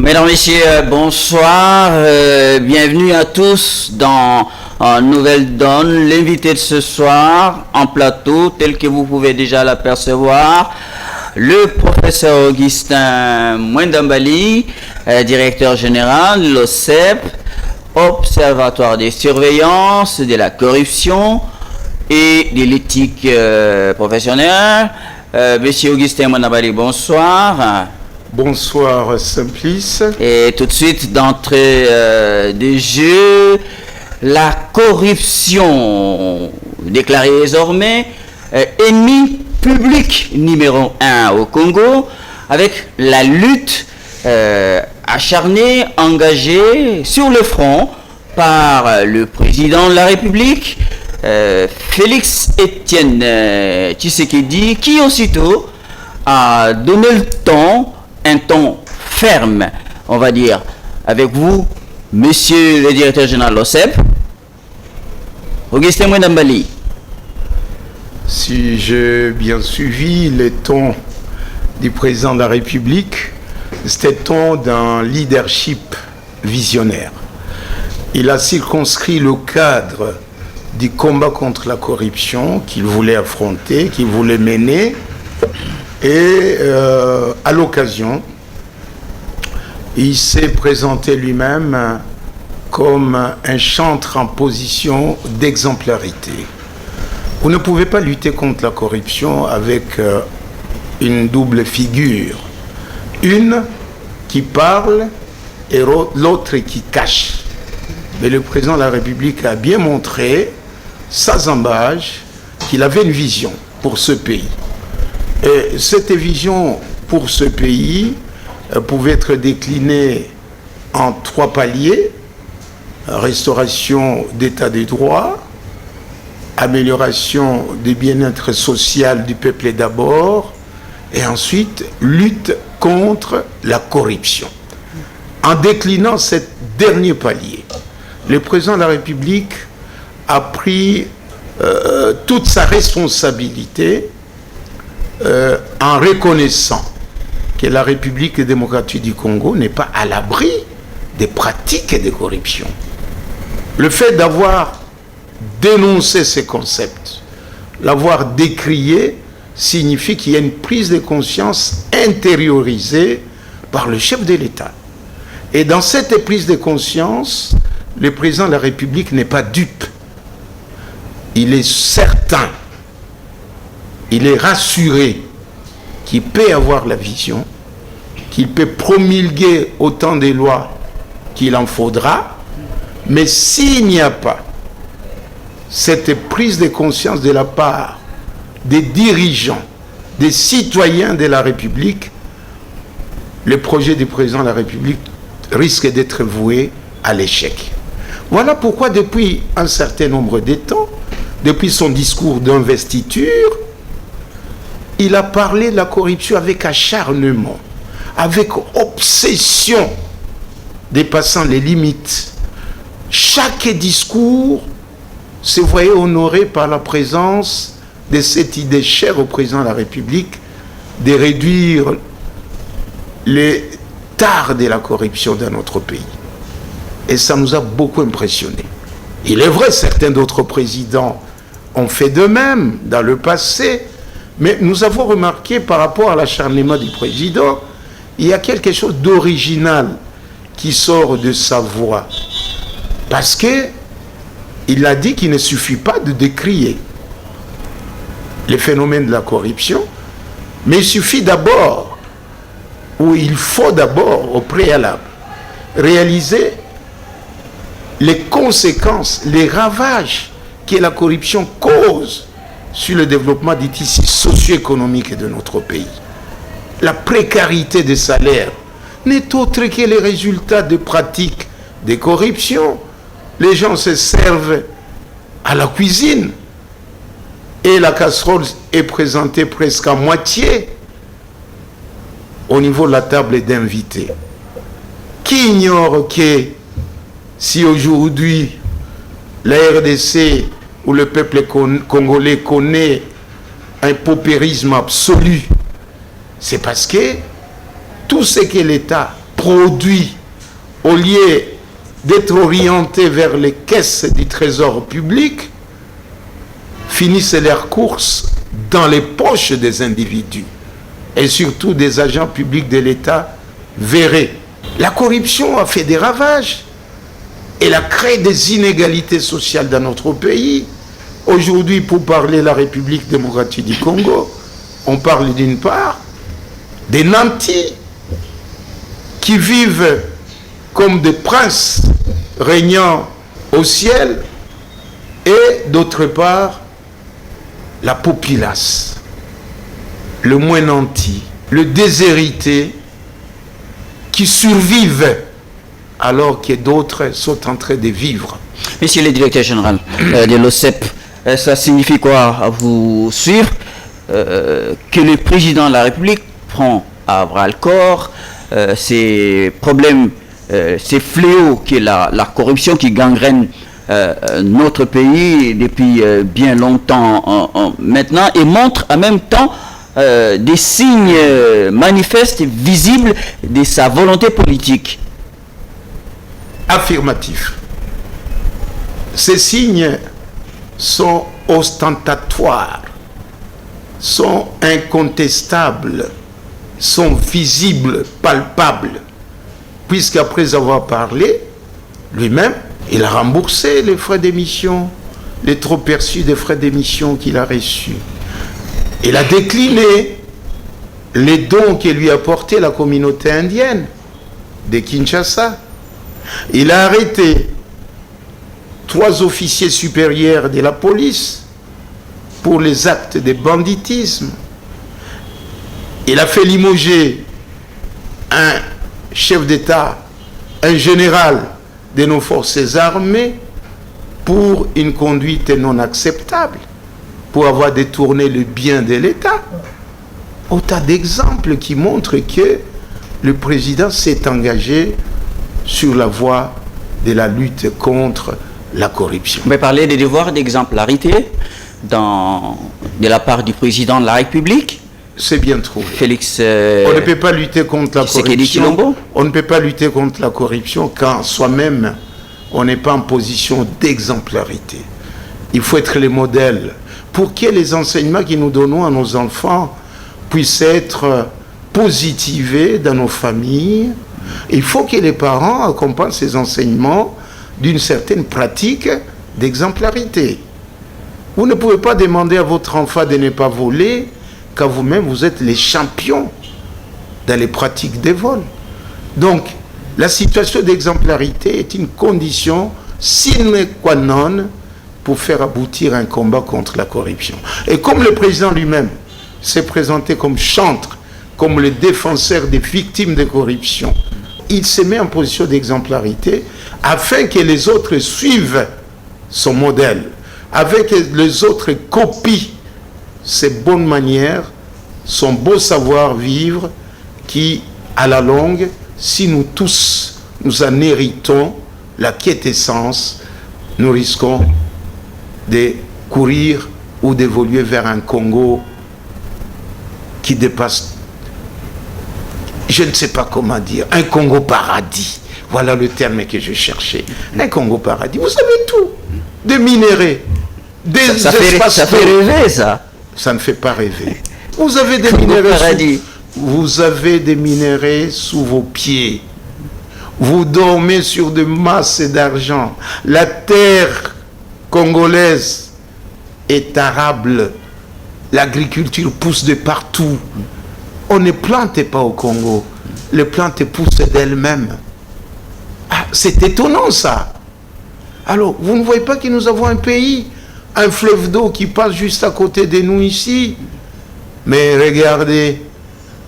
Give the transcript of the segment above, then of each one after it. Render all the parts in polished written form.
Mesdames, Messieurs, bonsoir. Bienvenue à tous dans Nouvelle Donne. L'invité de ce soir en plateau, tel que vous pouvez déjà l'apercevoir, le professeur Augustin Mwendambali, directeur général de l'OCEP, Observatoire des surveillances de la corruption et de l'éthique professionnelle. Monsieur Augustin Mwendambali, bonsoir. Bonsoir Simplice. Et tout de suite, d'entrée de jeu, la corruption déclarée désormais ennemi public numéro 1 au Congo, avec la lutte acharnée, engagée sur le front par le président de la République, Félix Etienne Tshisekedi, qui aussitôt a donné le ton, un ton ferme, on va dire, avec vous, monsieur le directeur général de l'OCEP, Augustin Mwendambali. Si j'ai bien suivi les tons du président de la République, c'était ton d'un leadership visionnaire. Il a circonscrit le cadre du combat contre la corruption qu'il voulait affronter, qu'il voulait mener. Et à l'occasion, il s'est présenté lui-même comme un chantre en position d'exemplarité. Vous ne pouvez pas lutter contre la corruption avec une double figure. Une qui parle et l'autre qui cache. Mais le président de la République a bien montré, sans embâche, qu'il avait une vision pour ce pays. Et cette vision pour ce pays pouvait être déclinée en 3 paliers: restauration d'état de droit, amélioration du bien-être social du peuple d'abord, et ensuite lutte contre la corruption. En déclinant ce dernier palier, le président de la République a pris toute sa responsabilité en reconnaissant que la République démocratique du Congo n'est pas à l'abri des pratiques de corruption. Le fait d'avoir dénoncé ces concepts, l'avoir décrié, signifie qu'il y a une prise de conscience intériorisée par le chef de l'État. Et dans cette prise de conscience, le président de la République n'est pas dupe. Il est certain, il est rassuré qu'il peut avoir la vision, qu'il peut promulguer autant de lois qu'il en faudra, mais s'il n'y a pas cette prise de conscience de la part des dirigeants, des citoyens de la République, le projet du président de la République risque d'être voué à l'échec. Voilà pourquoi depuis un certain nombre de temps, depuis son discours d'investiture, il a parlé de la corruption avec acharnement, avec obsession, dépassant les limites. Chaque discours se voyait honoré par la présence de cette idée chère au président de la République de réduire les tares de la corruption dans notre pays. Et ça nous a beaucoup impressionnés. Il est vrai, certains d'autres présidents ont fait de même dans le passé, mais nous avons remarqué par rapport à l'acharnement du président, il y a quelque chose d'original qui sort de sa voix. Parce qu'il a dit qu'il ne suffit pas de décrier les phénomènes de la corruption, mais il suffit d'abord, ou il faut d'abord, au préalable, réaliser les conséquences, les ravages que la corruption cause sur le développement du tissu socio-économique de notre pays. La précarité des salaires n'est autre que les résultats de pratiques de corruption. Les gens se servent à la cuisine et la casserole est présentée presque à moitié au niveau de la table d'invités. Qui ignore que si aujourd'hui la RDC ou le peuple congolais connaît un paupérisme absolu, c'est parce que tout ce que l'État produits, au lieu d'être orientés vers les caisses du trésor public, finissent leurs courses dans les poches des individus et surtout des agents publics de l'État vérés. La corruption a fait des ravages. Elle a créé des inégalités sociales dans notre pays. Aujourd'hui, pour parler de la République démocratique du Congo, on parle d'une part des nantis qui vivent comme des princes régnant au ciel et d'autre part la populace, le moins nanti, le déshérité qui survivent alors que d'autres sont en train de vivre. Monsieur le directeur général de l'OCEP, ça signifie quoi à vous suivre que le président de la République prend à bras le corps ces problèmes, ces fléaux qui est la corruption qui gangrène notre pays depuis bien longtemps maintenant et montre en même temps des signes manifestes et visibles de sa volonté politique. Affirmatif. Ces signes sont ostentatoires, sont incontestables, sont visibles, palpables, puisqu'après avoir parlé, lui-même, il a remboursé les frais d'émission, les trop perçus des frais d'émission qu'il a reçus. Il a décliné les dons que lui a apportés la communauté indienne de Kinshasa. Il a arrêté 3 officiers supérieurs de la police pour les actes de banditisme. Il a fait limoger un chef d'État, un général de nos forces armées pour une conduite non acceptable, pour avoir détourné le bien de l'État. Autant d'exemples qui montrent que le président s'est engagé sur la voie de la lutte contre la corruption. Vous pouvez parler des devoirs d'exemplarité de la part du président de la République. C'est bien trouvé. Félix on ne peut pas lutter contre la corruption. Chilombo. On ne peut pas lutter contre la corruption quand soi-même on n'est pas en position d'exemplarité. Il faut être les modèles pour que les enseignements que nous donnons à nos enfants puissent être positivés dans nos familles. Il faut que les parents accompagnent ces enseignements d'une certaine pratique d'exemplarité. Vous ne pouvez pas demander à votre enfant de ne pas voler quand vous-même vous êtes les champions dans les pratiques des vols. Donc, la situation d'exemplarité est une condition sine qua non pour faire aboutir un combat contre la corruption. Et comme le président lui-même s'est présenté comme chantre, comme le défenseur des victimes de corruption, il se met en position d'exemplarité afin que les autres suivent son modèle, afin que les autres copient ses bonnes manières, son beau savoir-vivre qui, à la longue, si nous tous nous en héritons la quintessence, nous risquons de courir ou d'évoluer vers un Congo qui dépasse, je ne sais pas comment dire, un Congo paradis. Voilà le terme que je cherchais. Un Congo paradis. Vous savez tout. Des minéraux, des espaces. Ça fait rêver, ça. Ça ne fait pas rêver. Vous avez des minéraux. Vous avez des minéraux sous vos pieds. Vous dormez sur des masses d'argent. La terre congolaise est arable. L'agriculture pousse de partout. On ne plante pas au Congo. Les plantes poussent d'elles-mêmes. Ah, c'est étonnant ça. Alors, vous ne voyez pas que nous avons un pays, un fleuve d'eau qui passe juste à côté de nous ici. Mais regardez,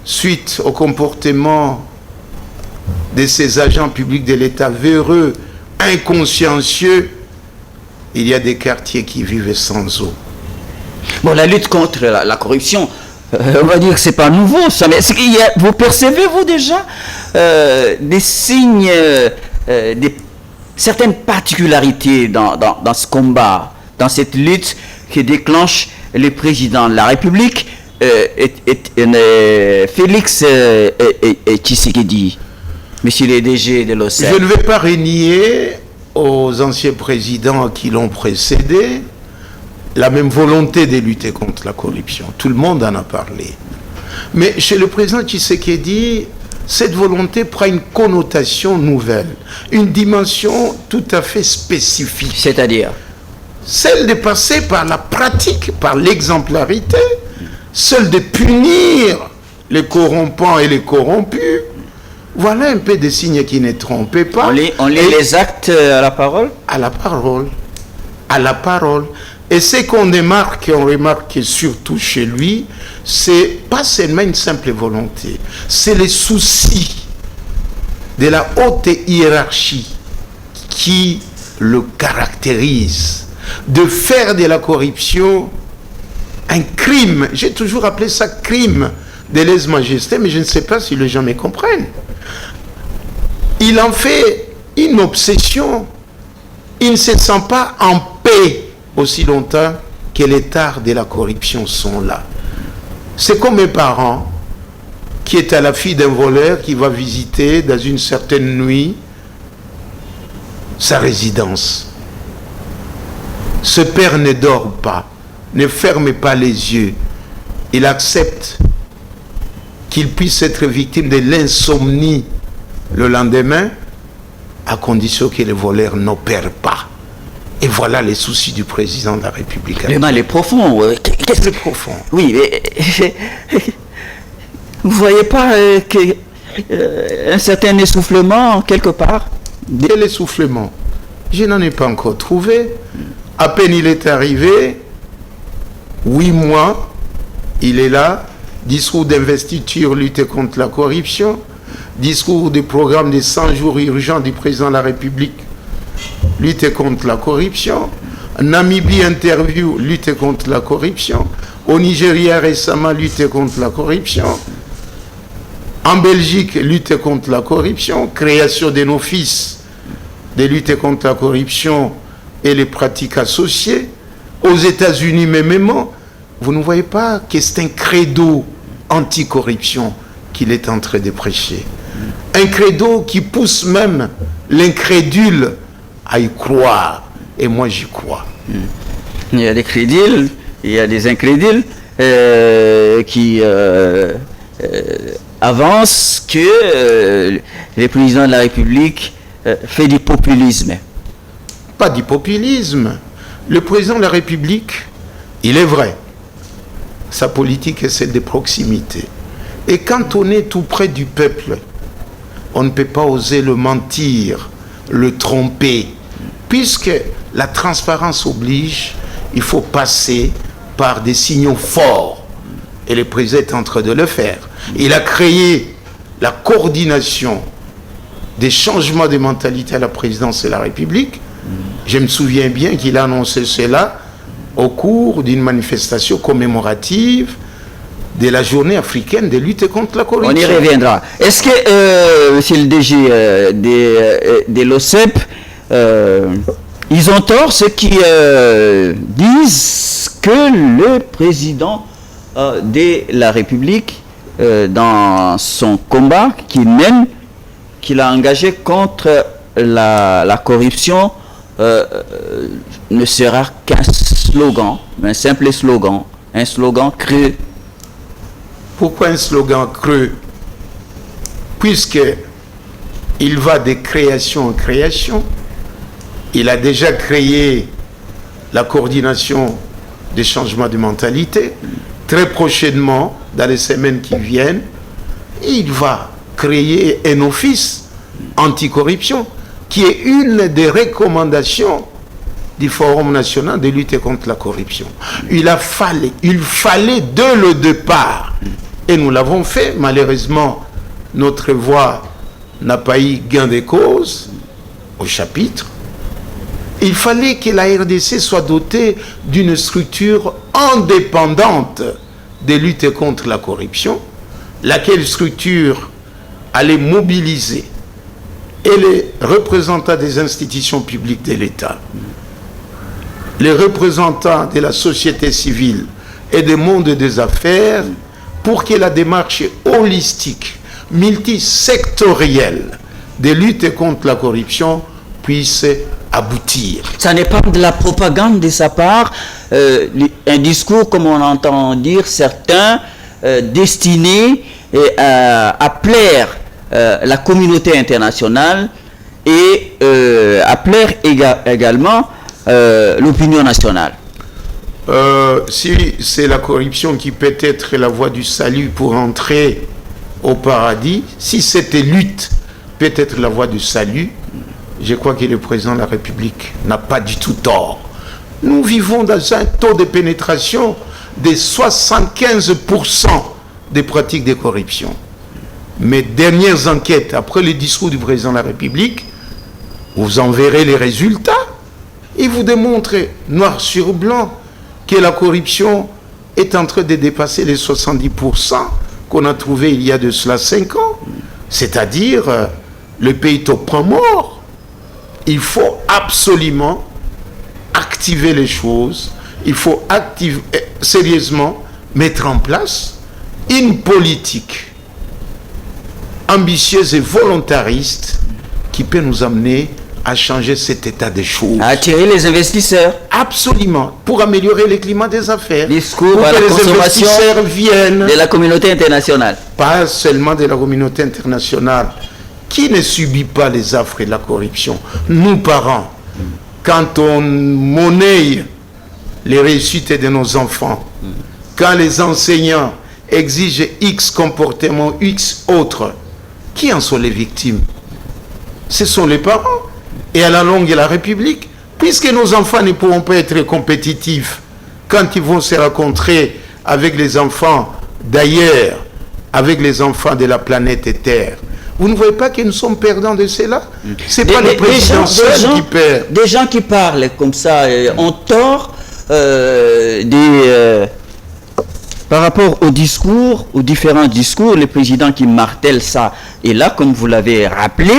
suite au comportement de ces agents publics de l'État véreux, inconsciencieux, il y a des quartiers qui vivent sans eau. Bon, la lutte contre la corruption, on va dire que c'est pas nouveau, ça, mais vous percevez, vous déjà, des signes, certaines particularités dans ce combat, dans cette lutte qui déclenche le président de la République, Félix Tshisekedi? Monsieur le DG de l'OCEP. Je ne vais pas renier aux anciens présidents qui l'ont précédé la même volonté de lutter contre la corruption. Tout le monde en a parlé. Mais chez le président Tshisekedi, cette volonté prend une connotation nouvelle, une dimension tout à fait spécifique. C'est-à-dire celle de passer par la pratique, par l'exemplarité, celle de punir les corrompants et les corrompus. Voilà un peu des signes qui ne trompaient pas. On lit les actes à la parole? À la parole. À la parole. Et ce qu'on remarque surtout chez lui, c'est pas seulement une simple volonté, c'est les soucis de la haute hiérarchie qui le caractérisent, de faire de la corruption un crime. J'ai toujours appelé ça crime de lèse-majesté, mais je ne sais pas si les gens me comprennent. Il en fait une obsession. Il ne se sent pas en paix aussi longtemps que les tares de la corruption sont là. C'est comme mes parents qui est à la fille d'un voleur qui va visiter dans une certaine nuit sa résidence. Ce père ne dort pas, ne ferme pas les yeux. Il accepte qu'il puisse être victime de l'insomnie le lendemain, à condition que le voleur n'opère pas. Et voilà les soucis du président de la République. Le mal est profond. Qu'est-ce que c'est profond? Oui, mais vous ne voyez pas un certain essoufflement quelque part? Quel essoufflement? Je n'en ai pas encore trouvé. À peine il est arrivé, 8 mois, il est là, discours d'investiture, lutter contre la corruption, discours du programme des 100 jours urgents du président de la République, lutter contre la corruption. Namibie interview, lutter contre la corruption. Au Nigeria récemment, lutter contre la corruption. En Belgique, lutter contre la corruption. Création d'un office de lutter contre la corruption et les pratiques associées. Aux États-Unis même, vous ne voyez pas que c'est un credo anti-corruption qu'il est en train de prêcher. Un credo qui pousse même l'incrédule à y croire. Et moi, j'y crois. Il y a des crédules, il y a des incrédules qui avancent que le président de la République fait du populisme. Pas du populisme. Le président de la République, il est vrai, sa politique est celle de proximité. Et quand on est tout près du peuple, on ne peut pas oser le mentir, le tromper, puisque la transparence oblige, il faut passer par des signaux forts. Et le président est en train de le faire. Il a créé la coordination des changements de mentalité à la présidence de la République. Je me souviens bien qu'il a annoncé cela au cours d'une manifestation commémorative de la journée africaine de lutte contre la corruption. On y reviendra. Est-ce que, monsieur le DG de l'OCEP, ils ont tort ceux qui disent que le président de la République, dans son combat qu'il mène, qu'il a engagé contre la corruption, ne sera qu'un slogan, un simple slogan, un slogan creux. Pourquoi un slogan creux? Puisque il va de création en création. Il a déjà créé la coordination des changements de mentalité. Très prochainement, dans les semaines qui viennent, il va créer un office anticorruption qui est une des recommandations du Forum national de lutte contre la corruption. Il fallait dès le départ, et nous l'avons fait. Malheureusement, notre voix n'a pas eu gain de cause au chapitre. Il fallait que la RDC soit dotée d'une structure indépendante de lutte contre la corruption, laquelle structure allait mobiliser et les représentants des institutions publiques de l'État, les représentants de la société civile et du monde des affaires, pour que la démarche holistique, multisectorielle de lutter contre la corruption puisse aboutir. Ça n'est pas de la propagande de sa part, un discours, comme on entend dire certains, destiné à plaire la communauté internationale et à plaire également l'opinion nationale. Si c'est la corruption qui peut être la voie du salut pour entrer au paradis, si cette lutte peut être la voie du salut, je crois que le président de la République n'a pas du tout tort. Nous vivons dans un taux de pénétration de 75% des pratiques de corruption. Mes dernières enquêtes, après le discours du président de la République, vous en verrez les résultats. Il vous démontre noir sur blanc que la corruption est en train de dépasser les 70% qu'on a trouvé il y a de cela 5 ans. C'est-à-dire, le pays est au point mort. Il faut absolument activer les choses. Il faut sérieusement mettre en place une politique ambitieuse et volontariste qui peut nous amener à changer cet état des choses. À attirer les investisseurs. Absolument. Pour améliorer le climat des affaires. Discours pour à que la les consommation investisseurs viennent. De la communauté internationale. Pas seulement de la communauté internationale. Qui ne subit pas les affres de la corruption? Nous, parents, quand on monnaie les réussites de nos enfants, quand les enseignants exigent X comportement, X autres, qui en sont les victimes? Ce sont les parents. Et à la longue, la République, puisque nos enfants ne pourront pas être compétitifs quand ils vont se rencontrer avec les enfants d'ailleurs, avec les enfants de la planète Terre. Vous ne voyez pas que nous sommes perdants de cela? C'est pas le président seul qui perd. Des gens qui parlent comme ça ont tort par rapport au discours, aux différents discours, le président qui martèle ça. Et là, comme vous l'avez rappelé,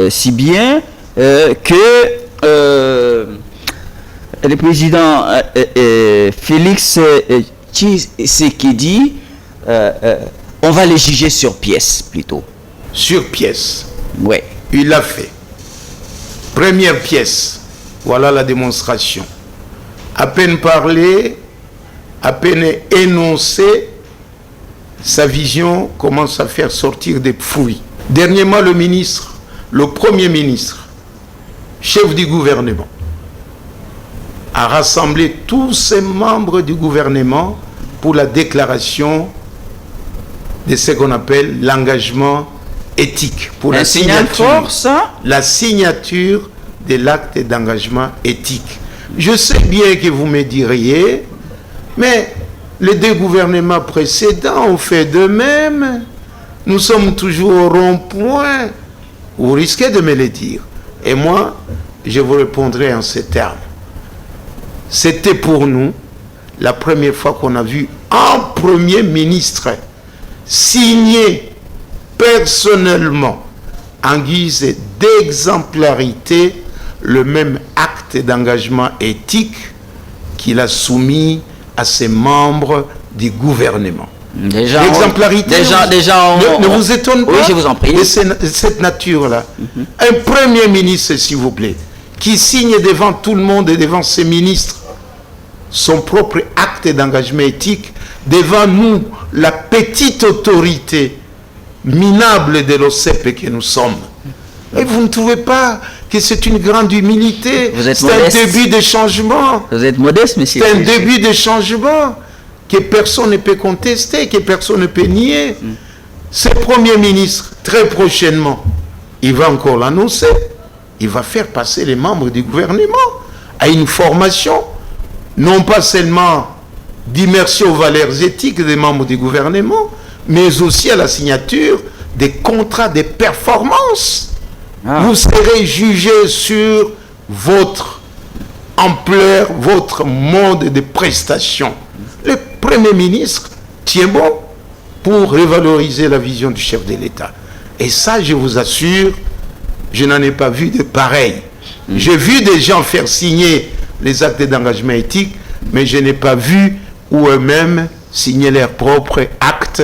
si bien que le président Félix Tshisekedi, on va les juger sur pièce plutôt. Sur pièce. Oui. Il l'a fait. Première pièce. Voilà la démonstration. À peine parlé, à peine énoncé, sa vision commence à faire sortir des fruits. Dernièrement, le Premier ministre, chef du gouvernement, a rassemblé tous ses membres du gouvernement pour la déclaration de ce qu'on appelle l'engagement éthique. Pour la signature de l'acte d'engagement éthique. Je sais bien que vous me diriez, mais les deux gouvernements précédents ont fait de même. Nous sommes toujours au rond-point. Vous risquez de me le dire. Et moi, je vous répondrai en ces termes. C'était pour nous la première fois qu'on a vu un Premier ministre signer personnellement, en guise d'exemplarité, le même acte d'engagement éthique qu'il a soumis à ses membres du gouvernement. L'exemplarité ne vous étonne pas, oui, je vous en prie, de cette nature-là. Un Premier ministre, s'il vous plaît, qui signe devant tout le monde et devant ses ministres son propre acte d'engagement éthique, devant nous, la petite autorité minable de l'OCEP que nous sommes. Et vous ne trouvez pas que c'est une grande humilité? C'est un début de changement. Vous êtes modeste, monsieur. C'est un début de changement que personne ne peut contester, que personne ne peut nier. Ce Premier ministre, très prochainement, il va encore l'annoncer, il va faire passer les membres du gouvernement à une formation, non pas seulement d'immersion aux valeurs éthiques des membres du gouvernement, mais aussi à la signature des contrats de performance. Vous serez jugé sur votre ampleur, votre mode de prestation. Le Premier ministre tient bon pour revaloriser la vision du chef de l'État. Et ça, je vous assure, je n'en ai pas vu de pareil. J'ai vu des gens faire signer les actes d'engagement éthique, mais je n'ai pas vu ou eux-mêmes signer leurs propres actes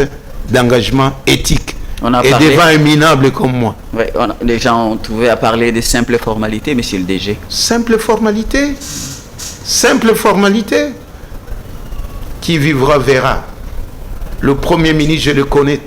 d'engagement éthique. et devant un minable comme moi. Ouais, les gens ont trouvé à parler de simples formalités, monsieur le DG. Simple formalité. Simple formalité. Qui vivra verra. Le Premier ministre, je le connais